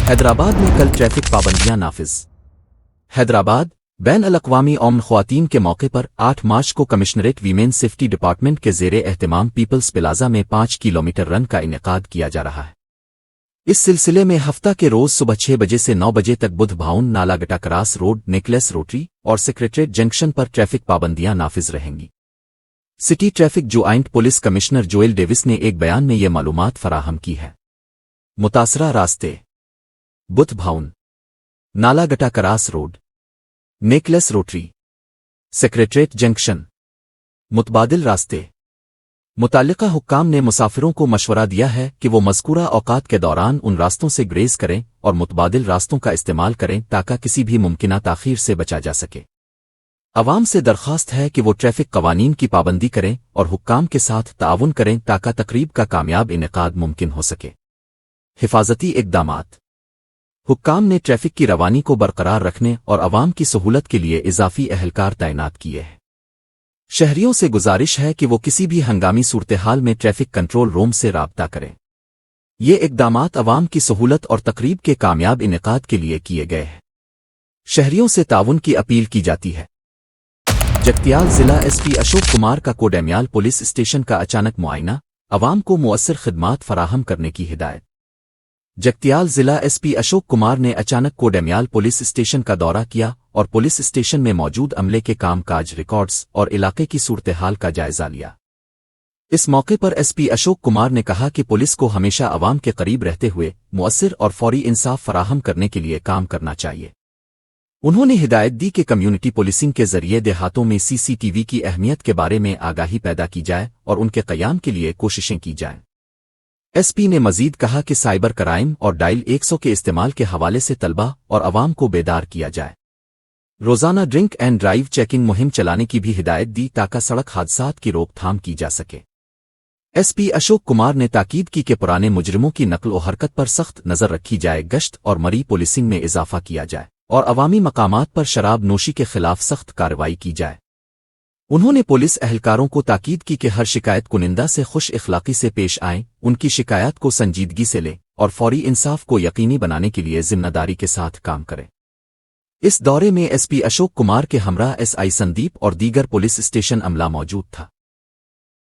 حیدرآباد میں کل ٹریفک پابندیاں نافذ۔ حیدرآباد بین الاقوامی یوم خواتین کے موقع پر 8 مارچ کو کمشنریٹ ویمن سیفٹی ڈپارٹمنٹ کے زیر اہتمام پیپلز پلازا میں 5 کلومیٹر رن کا انعقاد کیا جا رہا ہے۔ اس سلسلے میں ہفتہ کے روز صبح 6 بجے سے 9 بجے تک بدھ بھاؤن نالا گٹا کراس روڈ نیکلس روٹری اور سیکریٹریٹ جنکشن پر ٹریفک پابندیاں نافذ رہیں گی۔ City traffic joint police commissioner Joel Davis نے ایک بیان میں یہ معلومات فراہم کی ہے۔ متاثرہ راستے بدھ بھاؤن نالا گٹا cross road necklace rotary secretariat junction متبادل راستے۔ متعلقہ حکام نے مسافروں کو مشورہ دیا ہے کہ وہ مذکورہ اوقات کے دوران ان راستوں سے گریز کریں اور متبادل راستوں کا استعمال کریں تاکہ کسی بھی ممکنہ تاخیر سے بچا جا سکے۔ عوام سے درخواست ہے کہ وہ ٹریفک قوانین کی پابندی کریں اور حکام کے ساتھ تعاون کریں تاکہ تقریب کا کامیاب انعقاد ممکن ہو سکے۔ حفاظتی اقدامات۔ حکام نے ٹریفک کی روانی کو برقرار رکھنے اور عوام کی سہولت کے لیے اضافی اہلکار تعینات کیے ہیں۔ شہریوں سے گزارش ہے کہ وہ کسی بھی ہنگامی صورتحال میں ٹریفک کنٹرول روم سے رابطہ کریں۔ یہ اقدامات عوام کی سہولت اور تقریب کے کامیاب انعقاد کے لیے کیے گئے ہیں۔ شہریوں سے تعاون کی اپیل کی جاتی ہے۔ جگتیال ضلع ایس پی اشوک کمار کا کوڈیمیال پولیس اسٹیشن کا اچانک معائنہ، عوام کو مؤثر خدمات فراہم کرنے کی ہدایت۔ جگتیال ضلع ایس پی اشوک کمار نے اچانک کوڈیمیال پولیس اسٹیشن کا دورہ کیا اور پولیس اسٹیشن میں موجود عملے کے کام کاج ریکارڈز اور علاقے کی صورتحال کا جائزہ لیا۔ اس موقع پر ایس پی اشوک کمار نے کہا کہ پولیس کو ہمیشہ عوام کے قریب رہتے ہوئے مؤثر اور فوری انصاف فراہم کرنے کے لیے کام کرنا چاہیے۔ انہوں نے ہدایت دی کہ کمیونٹی پولیسنگ کے ذریعے دیہاتوں میں سی سی ٹی وی کی اہمیت کے بارے میں آگاہی پیدا کی جائے اور ان کے قیام کے لیے کوششیں کی جائیں۔ ایس پی نے مزید کہا کہ سائبر کرائم اور ڈائل 100 کے استعمال کے حوالے سے طلبہ اور عوام کو بیدار کیا جائے۔ روزانہ ڈرنک اینڈ ڈرائیو چیکنگ مہم چلانے کی بھی ہدایت دی تاکہ سڑک حادثات کی روک تھام کی جا سکے۔ ایس پی اشوک کمار نے تاکید کی کہ پرانے مجرموں کی نقل و حرکت پر سخت نظر رکھی جائے، گشت اور مری پولیسنگ میں اضافہ کیا جائے اور عوامی مقامات پر شراب نوشی کے خلاف سخت کارروائی کی جائے۔ انہوں نے پولیس اہلکاروں کو تاکید کی کہ ہر شکایت کنندہ سے خوش اخلاقی سے پیش آئیں، ان کی شکایات کو سنجیدگی سے لیں اور فوری انصاف کو یقینی بنانے کے لیے ذمہ داری کے ساتھ کام کریں۔ اس دورے میں ایس پی اشوک کمار کے ہمراہ ایس آئی سندیپ اور دیگر پولیس اسٹیشن عملہ موجود تھا۔